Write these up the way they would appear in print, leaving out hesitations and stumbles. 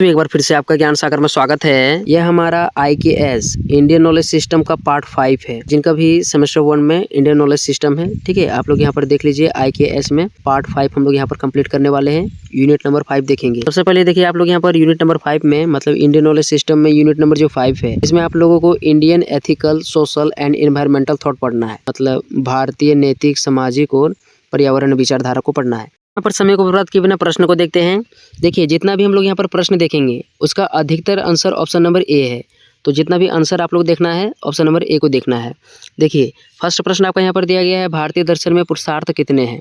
एक बार फिर से आपका ज्ञान सागर में स्वागत है। यह हमारा IKS इंडियन नॉलेज सिस्टम का पार्ट 5 है, जिनका भी सेमेस्टर 1 में इंडियन नॉलेज सिस्टम है। ठीक है, आप लोग यहाँ पर देख लीजिए IKS में पार्ट 5 हम लोग यहाँ पर कंप्लीट करने वाले हैं। यूनिट नंबर 5 देखेंगे। सबसे पहले देखिए आप लोग यहाँ पर यूनिट नंबर 5 में मतलब इंडियन नॉलेज सिस्टम में यूनिट नंबर जो 5 है, इसमें आप लोगों को Indian ethical, social and environmental thought पढ़ना है। मतलब भारतीय नैतिक, सामाजिक और पर्यावरण विचारधारा को पढ़ना है। यहाँ पर समय को बर्बाद किए बिना प्रश्न को देखते हैं। देखिए जितना भी हम लोग यहाँ पर प्रश्न देखेंगे उसका अधिकतर आंसर ऑप्शन नंबर ए है। तो जितना भी आंसर आप लोग देखना है ऑप्शन नंबर ए को देखना है। देखिए फर्स्ट प्रश्न आपका यहाँ पर दिया गया है, भारतीय दर्शन में पुरुषार्थ कितने हैं।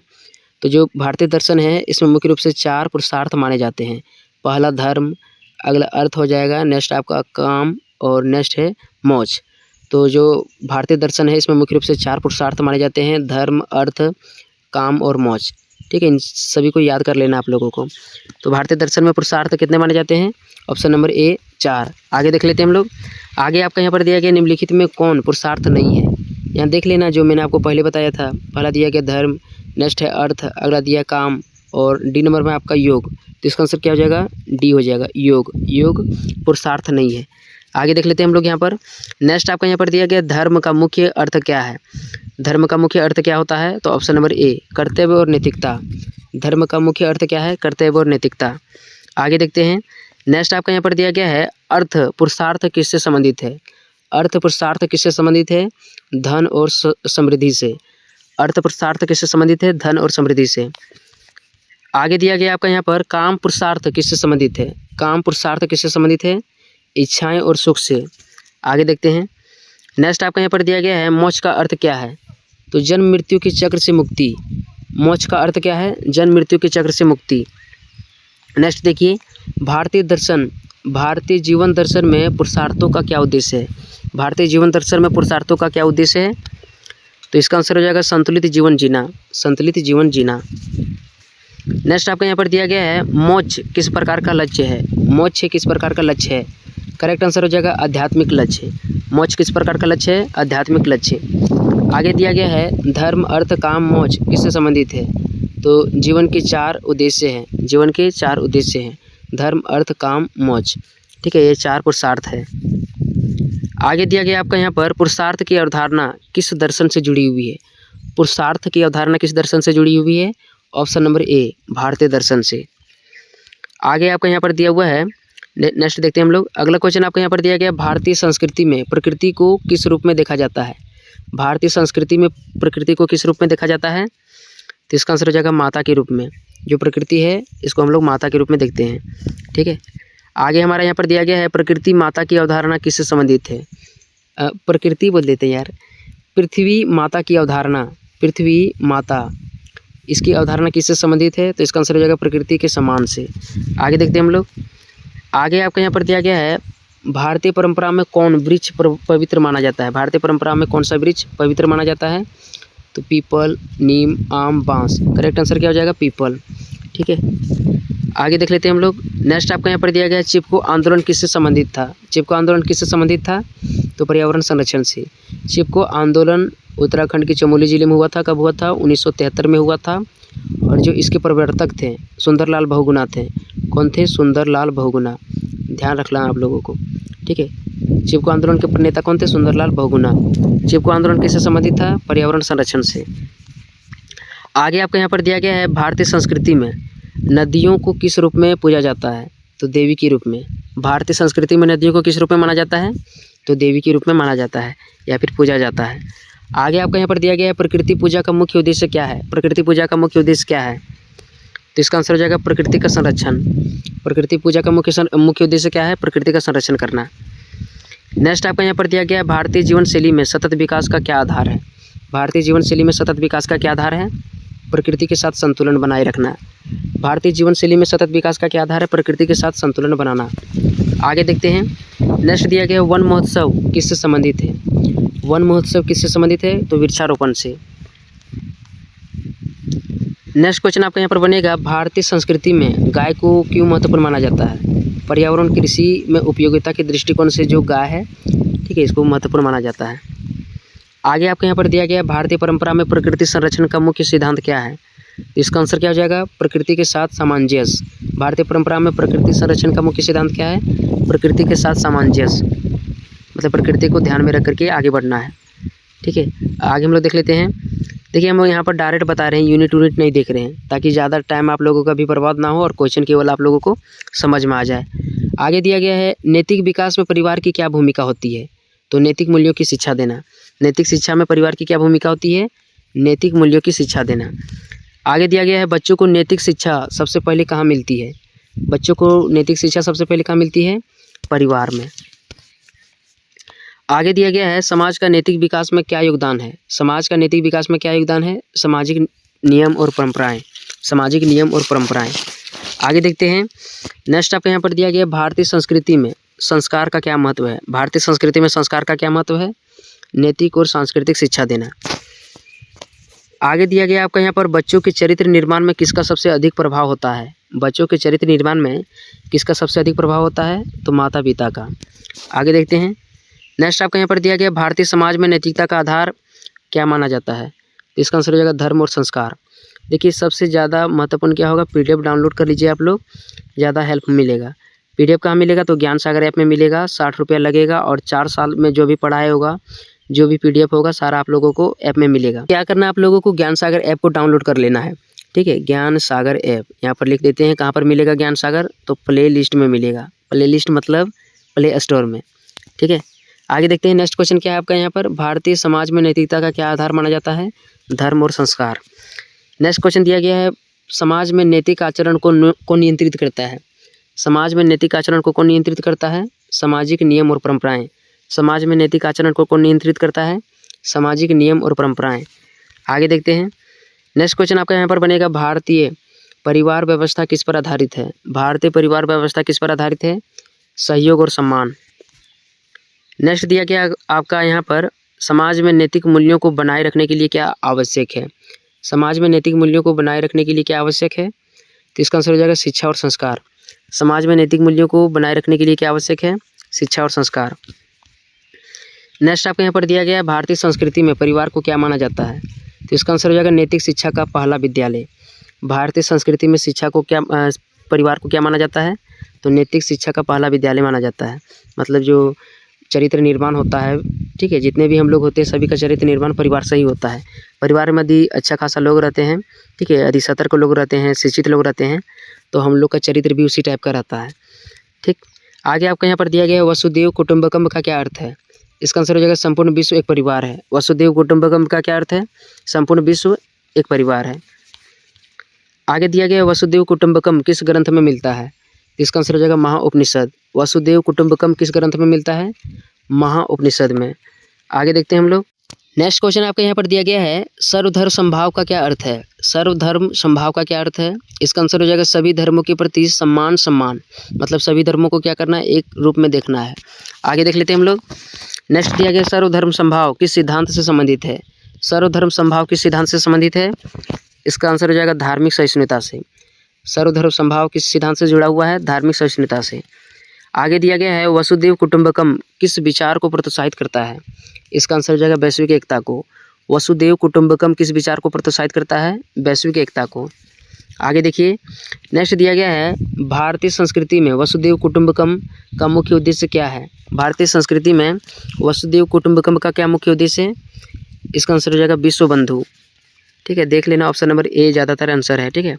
तो जो भारतीय दर्शन है इसमें मुख्य रूप से 4 पुरुषार्थ माने जाते हैं। पहला धर्म, अगला अर्थ हो जाएगा, नेक्स्ट आपका काम और नेक्स्ट है मौज। तो जो भारतीय दर्शन है इसमें मुख्य रूप से 4 पुरुषार्थ माने जाते हैं, धर्म, अर्थ, काम और मौज। ठीक है, इन सभी को याद कर लेना आप लोगों को। तो भारतीय दर्शन में पुरुषार्थ कितने माने जाते हैं, ऑप्शन नंबर ए 4। आगे देख लेते हैं हम लोग। आगे आपका यहाँ पर दिया गया निम्नलिखित में कौन पुरुषार्थ नहीं है। यहाँ देख लेना, जो मैंने आपको पहले बताया था। पहला दिया गया धर्म, नेक्स्ट है अर्थ, अगला दिया काम और डी नंबर में आपका योग। तो इसका आंसर क्या हो जाएगा, डी हो जाएगा, योग। योग पुरुषार्थ नहीं है। आगे देख लेते हैं हम लोग यहाँ पर। नेक्स्ट आपका यहाँ पर दिया गया धर्म का मुख्य अर्थ क्या है। धर्म का मुख्य अर्थ क्या होता है, तो ऑप्शन नंबर ए कर्तव्य और नैतिकता। धर्म का मुख्य अर्थ क्या है, कर्तव्य और नैतिकता। आगे देखते हैं। नेक्स्ट आपका यहाँ पर दिया गया है अर्थ पुरुषार्थ किससे संबंधित है। अर्थ पुरुषार्थ किससे संबंधित है, धन और समृद्धि से। अर्थ पुरुषार्थ किससे संबंधित है, धन और समृद्धि से। आगे दिया गया आपका यहाँ पर काम पुरुषार्थ किससे संबंधित है। काम पुरुषार्थ किससे संबंधित है, इच्छाएं और सुख से। आगे देखते हैं। नेक्स्ट आपका यहाँ पर दिया गया है मोक्ष का अर्थ क्या है। तो जन्म मृत्यु के चक्र से मुक्ति। मोक्ष का अर्थ क्या है, जन्म मृत्यु के चक्र से मुक्ति। नेक्स्ट देखिए भारतीय दर्शन, भारतीय जीवन दर्शन में पुरुषार्थों का क्या उद्देश्य है। भारतीय जीवन दर्शन में पुरुषार्थों का क्या उद्देश्य है, तो इसका आंसर हो जाएगा संतुलित जीवन जीना। संतुलित जीवन जीना। नेक्स्ट आपका यहाँ पर दिया गया है मोक्ष किस प्रकार का लक्ष्य है। मोक्ष किस प्रकार का लक्ष्य है, करेक्ट आंसर हो जाएगा आध्यात्मिक लक्ष्य। मोक्ष किस प्रकार का लक्ष्य है, आध्यात्मिक लक्ष्य। आगे दिया गया है धर्म, अर्थ, काम, मोक्ष किससे संबंधित है। तो जीवन के 4 उद्देश्य हैं। जीवन के 4 उद्देश्य हैं, धर्म, अर्थ, काम, मोक्ष। ठीक है, ये 4 पुरुषार्थ है। आगे दिया गया आपका यहाँ पर पुरुषार्थ की अवधारणा किस दर्शन से जुड़ी हुई है। पुरुषार्थ की अवधारणा किस दर्शन से जुड़ी हुई है, ऑप्शन नंबर ए भारतीय दर्शन से। आगे आपका यहाँ पर दिया हुआ है, नेक्स्ट देखते हैं हम लोग। अगला क्वेश्चन आपको यहाँ पर दिया गया, भारतीय संस्कृति में प्रकृति को किस रूप में देखा जाता है। भारतीय संस्कृति में प्रकृति को किस रूप में देखा जाता है, तो इसका आंसर हो जाएगा माता के रूप में। जो प्रकृति है इसको हम लोग माता के रूप में देखते हैं। ठीक है, आगे हमारा यहाँ पर दिया गया है प्रकृति माता की अवधारणा किससे संबंधित है। प्रकृति बोल देते हैं यार, पृथ्वी माता की अवधारणा, पृथ्वी माता इसकी अवधारणा किससे संबंधित है, तो इसका आंसर हो जाएगा प्रकृति के समान से। आगे देखते हैं हम लोग। आगे आपका यहाँ पर दिया गया है भारतीय परंपरा में कौन वृक्ष पवित्र माना जाता है। भारतीय परंपरा में कौन सा वृक्ष पवित्र माना जाता है, तो पीपल, नीम, आम, बांस। करेक्ट आंसर क्या हो जाएगा, पीपल। ठीक है, आगे देख लेते हैं हम लोग। नेक्स्ट आपका यहाँ पर दिया गया चिपको आंदोलन किससे संबंधित था। चिपको आंदोलन किससे संबंधित था, तो पर्यावरण संरक्षण से। चिपको आंदोलन उत्तराखंड के चमोली जिले में हुआ था। कब हुआ था, 1973 में हुआ था। और जो इसके प्रवर्तक थे सुंदरलाल बहुगुणा थे। कौन थे, सुंदरलाल बहुगुणा। ध्यान रखना आप लोगों को। ठीक है, चिपको आंदोलन के प्रणेता कौन थे, सुंदरलाल बहुगुणा। चिपको आंदोलन किससे संबंधित था, पर्यावरण संरक्षण से। आगे आपका यहाँ पर दिया गया है भारतीय संस्कृति में नदियों को किस रूप में पूजा जाता है, तो देवी के रूप में। भारतीय संस्कृति में नदियों को किस रूप में माना जाता है, तो देवी के रूप में माना जाता है या फिर पूजा जाता है। आगे आपका यहाँ पर दिया गया है प्रकृति पूजा का मुख्य उद्देश्य क्या है। प्रकृति पूजा का मुख्य उद्देश्य क्या है, तो इसका आंसर हो जाएगा प्रकृति का संरक्षण। प्रकृति पूजा का मुख्य उद्देश्य क्या है, प्रकृति का संरक्षण करना। नेक्स्ट आपका यहाँ पर दिया गया है भारतीय जीवन शैली में सतत विकास का क्या आधार है। भारतीय जीवन शैली में सतत विकास का क्या आधार है, प्रकृति के साथ संतुलन बनाए रखना। भारतीय जीवन शैली में सतत विकास का क्या आधार है, प्रकृति के साथ संतुलन बनाना। आगे देखते हैं। नेक्स्ट दिया गया वन महोत्सव किससे संबंधित है। वन महोत्सव किससे संबंधित है, तो वृक्षारोपण से। नेक्स्ट क्वेश्चन आपका यहाँ पर बनेगा भारतीय संस्कृति में गाय को क्यों महत्वपूर्ण माना जाता है। पर्यावरण कृषि में उपयोगिता के दृष्टिकोण से जो गाय है, ठीक है, इसको महत्वपूर्ण माना जाता है। आगे आपको यहाँ पर दिया गया भारतीय परंपरा में प्रकृति संरक्षण का मुख्य सिद्धांत क्या है। तो इसका आंसर क्या हो जाएगा? प्रकृति के साथ सामंजस्य। भारतीय परंपरा में प्रकृति संरक्षण का मुख्य सिद्धांत क्या है? प्रकृति के साथ सामंजस्य, मतलब प्रकृति को ध्यान में रख करके आगे बढ़ना है। ठीक है, आगे हम लोग देख लेते हैं। देखिए, हम यहाँ पर डायरेक्ट बता रहे हैं, यूनिट नहीं देख रहे हैं, ताकि ज़्यादा टाइम आप लोगों का भी बर्बाद ना हो और क्वेश्चन केवल आप लोगों को समझ में आ जाए। आगे दिया गया है, नैतिक विकास में परिवार की क्या भूमिका होती है? तो नैतिक मूल्यों की शिक्षा देना। नैतिक शिक्षा में परिवार की क्या भूमिका होती है? नैतिक मूल्यों की शिक्षा देना। आगे दिया गया है, बच्चों को नैतिक शिक्षा सबसे पहले कहाँ मिलती है? बच्चों को नैतिक शिक्षा सबसे पहले कहाँ मिलती है? परिवार में। आगे दिया गया है, समाज का नैतिक विकास में क्या योगदान है? समाज का नैतिक विकास में क्या योगदान है? सामाजिक नियम और परंपराएं। सामाजिक नियम और परंपराएं। आगे देखते हैं, नेक्स्ट आपको यहाँ पर दिया गया है, भारतीय संस्कृति में संस्कार का क्या महत्व है? भारतीय संस्कृति में संस्कार का क्या महत्व है? नैतिक और सांस्कृतिक शिक्षा देना। आगे दिया गया आपका यहाँ पर, बच्चों के चरित्र निर्माण में किसका सबसे अधिक प्रभाव होता है? बच्चों के चरित्र निर्माण में किसका सबसे अधिक प्रभाव होता है? तो माता पिता का। आगे देखते हैं, नेक्स्ट आपका यहाँ पर दिया गया, भारतीय समाज में नैतिकता का आधार क्या माना जाता है? तो इसका आंसर हो जाएगा धर्म और संस्कार। देखिए, सबसे ज़्यादा महत्वपूर्ण क्या होगा? पीडीएफ डाउनलोड कर लीजिए आप लोग, ज़्यादा हेल्प मिलेगा। पीडीएफ कहाँ मिलेगा? तो ज्ञान सागर ऐप में मिलेगा, 60 रुपया लगेगा और 4 साल में जो भी पढ़ाया होगा, जो भी पीडीएफ होगा, सारा आप लोगों को ऐप में मिलेगा। क्या करना है आप लोगों को? ज्ञान सागर ऐप को डाउनलोड कर लेना है। ठीक है, ज्ञान सागर ऐप यहाँ पर लिख देते हैं। कहाँ पर मिलेगा ज्ञान सागर? तो प्ले लिस्ट में मिलेगा। प्ले लिस्ट मतलब प्ले स्टोर में। ठीक है, आगे देखते हैं, नेक्स्ट क्वेश्चन क्या है आपका यहाँ पर, भारतीय समाज में नैतिकता का क्या आधार माना जाता है? धर्म और संस्कार। नेक्स्ट क्वेश्चन दिया गया है, समाज में नैतिक आचरण को नियंत्रित करता है? समाज में नैतिक आचरण को कौन नियंत्रित करता है? सामाजिक नियम और परंपराएं। समाज में नैतिक आचरण को कौन नियंत्रित करता है? सामाजिक नियम और परंपराएं। आगे देखते हैं, नेक्स्ट क्वेश्चन आपका यहाँ पर बनेगा, भारतीय परिवार व्यवस्था किस पर आधारित है? भारतीय परिवार व्यवस्था किस पर आधारित है? सहयोग और सम्मान। नेक्स्ट दिया गया आपका यहाँ पर, समाज में नैतिक मूल्यों को बनाए रखने के लिए क्या आवश्यक है? समाज में नैतिक मूल्यों को बनाए रखने के लिए क्या आवश्यक है? तो इसका आंसर हो जाएगा शिक्षा और संस्कार। समाज में नैतिक मूल्यों को बनाए रखने के लिए क्या आवश्यक है? शिक्षा और संस्कार। नेक्स्ट आपको यहाँ पर दिया गया है, भारतीय संस्कृति में परिवार को क्या माना जाता है? तो इसका आंसर हो जाएगा नैतिक शिक्षा का पहला विद्यालय। भारतीय संस्कृति में शिक्षा को क्या परिवार को क्या माना जाता है? तो नैतिक शिक्षा का पहला विद्यालय माना जाता है। मतलब जो चरित्र निर्माण होता है, ठीक है, जितने भी हम लोग होते हैं सभी का चरित्र निर्माण परिवार से ही होता है। परिवार में यदि अच्छा खासा लोग रहते हैं, ठीक है, यदि सतर्क लोग रहते हैं, शिक्षित लोग रहते हैं, तो हम लोग का चरित्र भी उसी टाइप का रहता है। ठीक, आगे आपका यहाँ पर दिया गया है, वसुदेव कुटुंबकम का क्या अर्थ है? इसका आंसर हो जाएगा संपूर्ण विश्व एक परिवार है। वसुदेव कुटुंबकम का क्या अर्थ है? संपूर्ण विश्व एक परिवार है। आगे दिया गया, वसुदेव कुटुंबकम किस ग्रंथ में मिलता है? इसका आंसर हो जाएगा महाउपनिषद। वसुदेव कुटुंबकम किस ग्रंथ में मिलता है? महाउपनिषद में। आगे देखते हैं हम लोग, नेक्स्ट क्वेश्चन आपके यहाँ पर दिया गया है, सर्वधर्म समभाव का क्या अर्थ है? सर्वधर्म समभाव का क्या अर्थ है? इसका आंसर हो जाएगा सभी धर्मों के प्रति सम्मान। मतलब सभी धर्मों को क्या करना है? एक रूप में देखना है। आगे देख लेते हैं हम लोग, नेक्स्ट दिया गया, सर्वधर्म समभाव किस सिद्धांत से संबंधित है? सर्वधर्म समभाव किस सिद्धांत से संबंधित है? इसका आंसर हो जाएगा धार्मिक सहिष्णुता से। सर्वधर्म समभाव किस सिद्धांत से जुड़ा हुआ है? धार्मिक सहिष्णुता से। आगे दिया गया है, वसुदेव कुटुंबकम किस विचार को प्रोत्साहित करता है? इसका आंसर हो जाएगा वैश्विक एकता को। वसुदेव कुटुंबकम किस विचार को प्रोत्साहित करता है? वैश्विक एकता को। आगे देखिए, नेक्स्ट दिया गया है, भारतीय संस्कृति में वसुदेव कुटुंबकम का मुख्य उद्देश्य क्या है? भारतीय संस्कृति में वसुदेव कुटुंबकम का क्या मुख्य उद्देश्य है? इसका आंसर हो जाएगा विश्व बंधु। ठीक है, देख लेना, ऑप्शन नंबर ए ज़्यादातर आंसर है। ठीक है,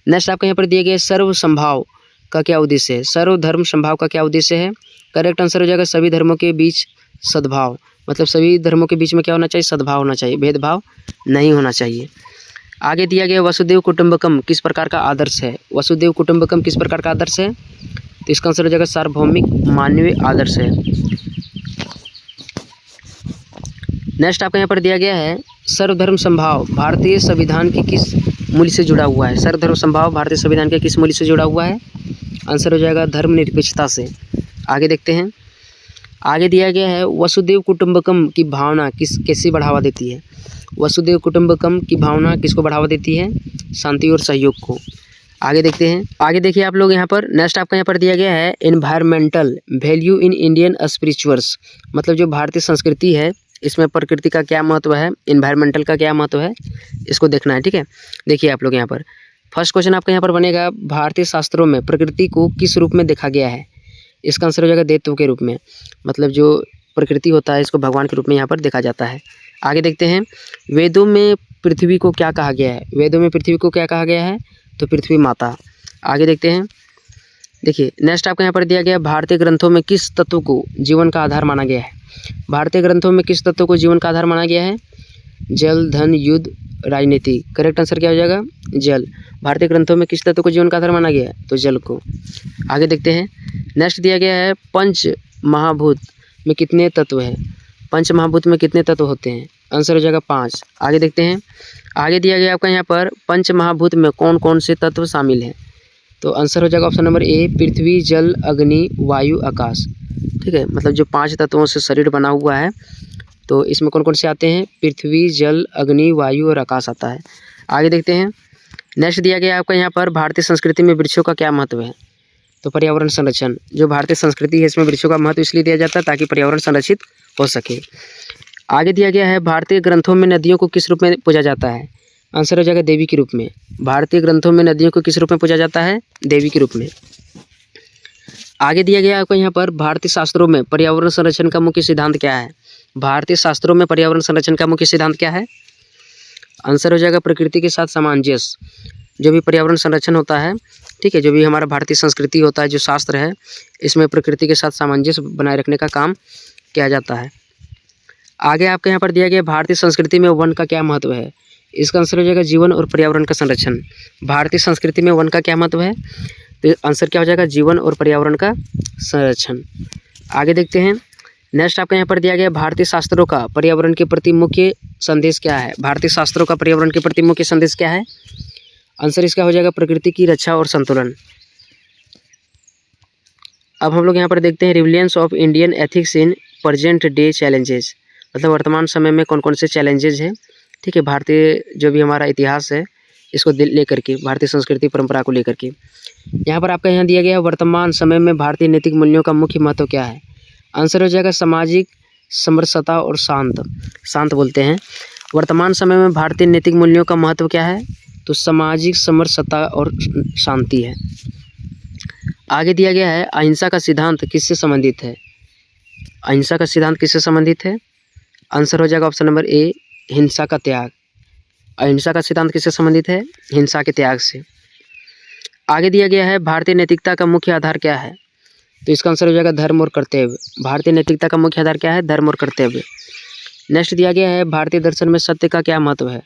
नेक्स्ट आपको यहाँ पर दिए गए, सर्व संभाव का क्या उद्देश्य है? सर्वधर्म संभाव का क्या उद्देश्य है? करेक्ट आंसर हो जाएगा सभी धर्मों के बीच सद्भाव। मतलब सभी धर्मों के बीच में क्या होना चाहिए? सद्भाव होना चाहिए, भेदभाव नहीं होना चाहिए। आगे दिया गया, वसुदेव कुटुंबकम किस प्रकार का आदर्श है? वसुदेव कुटुंबकम किस प्रकार का आदर्श है? तो इसका आंसर हो जाएगा सार्वभौमिक मानवीय आदर्श है। नेक्स्ट आपको यहाँ पर दिया गया है, सर्वधर्म संभाव भारतीय संविधान की किस मूल्य से जुड़ा हुआ है? सर्वधर्म संभाव भारतीय संविधान के किस मूल्य से जुड़ा हुआ है? आंसर हो जाएगा धर्मनिरपेक्षता से। आगे देखते हैं, आगे दिया गया है, वसुदेव कुटुंबकम की भावना कैसे बढ़ावा देती है? वसुदेव कुटुंबकम की भावना किसको बढ़ावा देती है? शांति और सहयोग को। आगे देखते हैं, आगे देखिए आप लोग यहाँ पर, नेक्स्ट आपका यहाँ पर दिया गया है, environmental value in Indian spirituals. मतलब जो भारतीय संस्कृति है इसमें प्रकृति का क्या महत्व है, इन्वायरमेंटल का क्या महत्व है, इसको देखना है। ठीक है, देखिए आप लोग यहाँ पर फर्स्ट क्वेश्चन आपका यहाँ पर बनेगा, भारतीय शास्त्रों में प्रकृति को किस रूप में देखा गया है। इसका आंसर हो जाएगा देवत्व के रूप में, मतलब जो प्रकृति होता है इसको भगवान के रूप में यहाँ पर देखा जाता है। आगे देखते हैं, वेदों में पृथ्वी को क्या कहा गया है। वेदों में पृथ्वी को क्या कहा गया है, तो पृथ्वी माता। आगे देखते हैं, देखिए नेक्स्ट आपका यहाँ पर दिया गया, भारतीय ग्रंथों में किस तत्व को जीवन का आधार माना गया है। भारतीय ग्रंथों में किस तत्व को जीवन का आधार माना गया है, जल, धन, युद्ध, राजनीति। करेक्ट आंसर क्या हो जाएगा, जल। भारतीय ग्रंथों में किस तत्व को जीवन का आधार माना गया है, तो जल को। आगे देखते हैं, नेक्स्ट दिया गया है, पंच महाभूत में कितने तत्व हैं। पंच महाभूत में कितने तत्व होते हैं, आंसर हो जाएगा 5। आगे देखते हैं, आगे दिया गया आपका यहाँ पर, पंच महाभूत में कौन कौन से तत्व शामिल हैं, तो आंसर हो जाएगा ऑप्शन नंबर ए, पृथ्वी, जल, अग्नि, वायु, आकाश। ठीक है, मतलब जो 5 तत्वों से शरीर बना हुआ है, तो इसमें कौन कौन से आते हैं, पृथ्वी, जल, अग्नि, वायु और आकाश आता है। आगे देखते हैं, नेक्स्ट दिया गया आपका यहाँ पर, भारतीय संस्कृति में वृक्षों का क्या महत्व है, तो पर्यावरण संरक्षण। जो भारतीय संस्कृति है इसमें वृक्षों का महत्व इसलिए दिया जाता है ताकि पर्यावरण संरक्षित हो सके। आगे दिया गया है, भारतीय ग्रंथों में नदियों को किस रूप में पूजा जाता है, आंसर हो जाएगा देवी के रूप में। भारतीय ग्रंथों में नदियों को किस रूप में पूजा जाता है, देवी के रूप में। आगे दिया गया आपको यहाँ पर, भारतीय शास्त्रों में पर्यावरण संरक्षण का मुख्य सिद्धांत क्या है। भारतीय शास्त्रों में पर्यावरण संरक्षण का मुख्य सिद्धांत क्या है, आंसर हो जाएगा प्रकृति के साथ सामंजस्य। जो भी पर्यावरण संरक्षण होता है, ठीक है, जो भी हमारा भारतीय संस्कृति होता है, जो शास्त्र है, इसमें प्रकृति के साथ सामंजस्य बनाए रखने का काम किया जाता है। आगे आपके यहाँ पर दिया गया, भारतीय संस्कृति में वन का क्या महत्व है। इसका आंसर हो जाएगा जीवन और पर्यावरण का संरक्षण। भारतीय संस्कृति में वन का क्या महत्व है, तो आंसर क्या हो जाएगा, जीवन और पर्यावरण का संरक्षण। आगे देखते हैं, नेक्स्ट आपका यहाँ पर दिया गया, भारतीय शास्त्रों का पर्यावरण के प्रति मुख्य संदेश क्या है। भारतीय शास्त्रों का पर्यावरण के प्रति मुख्य संदेश क्या है, आंसर इसका हो जाएगा प्रकृति की रक्षा और संतुलन। अब हम लोग यहाँ पर देखते हैं, relevance of Indian ethics in present day challenges, मतलब वर्तमान समय में कौन कौन से चैलेंजेस हैं। ठीक है, भारतीय जो भी हमारा इतिहास है इसको लेकर के, भारतीय संस्कृति परंपरा को लेकर के। यहाँ पर आपका यहाँ दिया गया, वर्तमान समय में भारतीय नैतिक मूल्यों का मुख्य महत्व क्या है। आंसर हो जाएगा सामाजिक समरसता और शांत बोलते हैं। वर्तमान समय में भारतीय नैतिक मूल्यों का महत्व क्या है, तो सामाजिक समरसता और शांति है। आगे दिया गया है, अहिंसा का सिद्धांत किससे संबंधित है। अहिंसा का सिद्धांत किससे संबंधित है, आंसर हो जाएगा ऑप्शन नंबर ए, हिंसा का त्याग। अहिंसा का सिद्धांत किससे संबंधित है, हिंसा के त्याग से। आगे दिया गया है, भारतीय नैतिकता का मुख्य आधार क्या है, तो इसका आंसर हो जाएगा धर्म और कर्तव्य। भारतीय नैतिकता का मुख्य आधार क्या है, धर्म और कर्तव्य। नेक्स्ट दिया गया है, भारतीय दर्शन में सत्य का क्या महत्व है,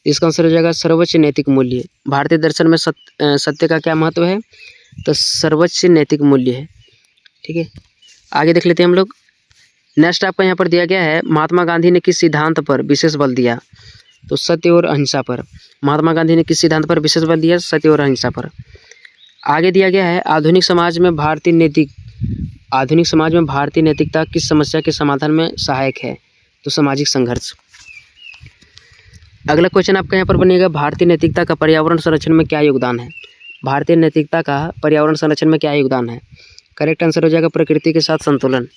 इसका आंसर हो जाएगा सर्वोच्च नैतिक मूल्य। भारतीय दर्शन में सत्य का क्या महत्व है, तो सर्वोच्च नैतिक मूल्य है। ठीक है, आगे देख लेते हैं हम लोग। नेक्स्ट आपका यहाँ पर दिया गया है, महात्मा गांधी ने किस सिद्धांत पर विशेष बल दिया, तो सत्य और अहिंसा पर। महात्मा गांधी ने किस सिद्धांत पर विशेष बल दिया, सत्य और अहिंसा पर। आगे दिया गया है, आधुनिक समाज में भारतीय नैतिकता किस समस्या के समाधान में सहायक है, तो सामाजिक संघर्ष। अगला क्वेश्चन आपका यहाँ पर बनेगा, भारतीय नैतिकता का पर्यावरण संरक्षण में क्या योगदान है। भारतीय नैतिकता का पर्यावरण संरक्षण में क्या योगदान है, करेक्ट आंसर हो जाएगा प्रकृति के साथ संतुलन।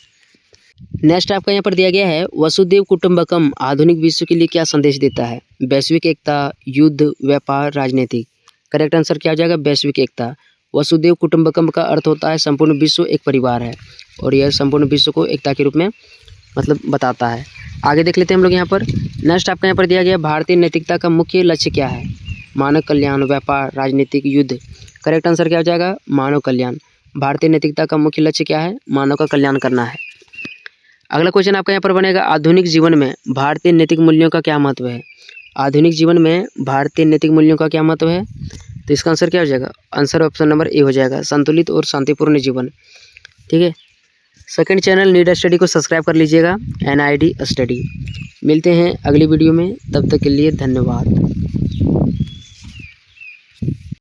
नेक्स्ट आपका यहाँ पर दिया गया है, वसुधैव कुटुंबकम आधुनिक विश्व के लिए क्या संदेश देता है। वैश्विक एकता, युद्ध, व्यापार, राजनीति। करेक्ट आंसर क्या हो जाएगा, वैश्विक एकता। वसुधैव कुटुंबकम का अर्थ होता है संपूर्ण विश्व एक परिवार है, और यह संपूर्ण विश्व को एकता के रूप में मतलब बताता है। आगे देख लेते हैं हम लोग यहाँ पर। नेक्स्ट आपका यहाँ पर दिया गया, भारतीय नैतिकता का मुख्य लक्ष्य क्या है। मानव कल्याण, व्यापार, राजनीतिक, युद्ध। करेक्ट आंसर क्या हो जाएगा, मानव कल्याण। भारतीय नैतिकता का मुख्य लक्ष्य क्या है, मानव का कल्याण करना है। अगला क्वेश्चन आपका यहाँ पर बनेगा, आधुनिक जीवन में भारतीय नैतिक मूल्यों का क्या महत्व है। आधुनिक जीवन में भारतीय नैतिक मूल्यों का क्या महत्व है, तो इसका आंसर क्या हो जाएगा, आंसर ऑप्शन नंबर ए हो जाएगा, संतुलित और शांतिपूर्ण जीवन। ठीक है, सेकंड चैनल नीड स्टडी को सब्सक्राइब कर लीजिएगा, NID स्टडी। मिलते हैं अगली वीडियो में, तब तक के लिए धन्यवाद।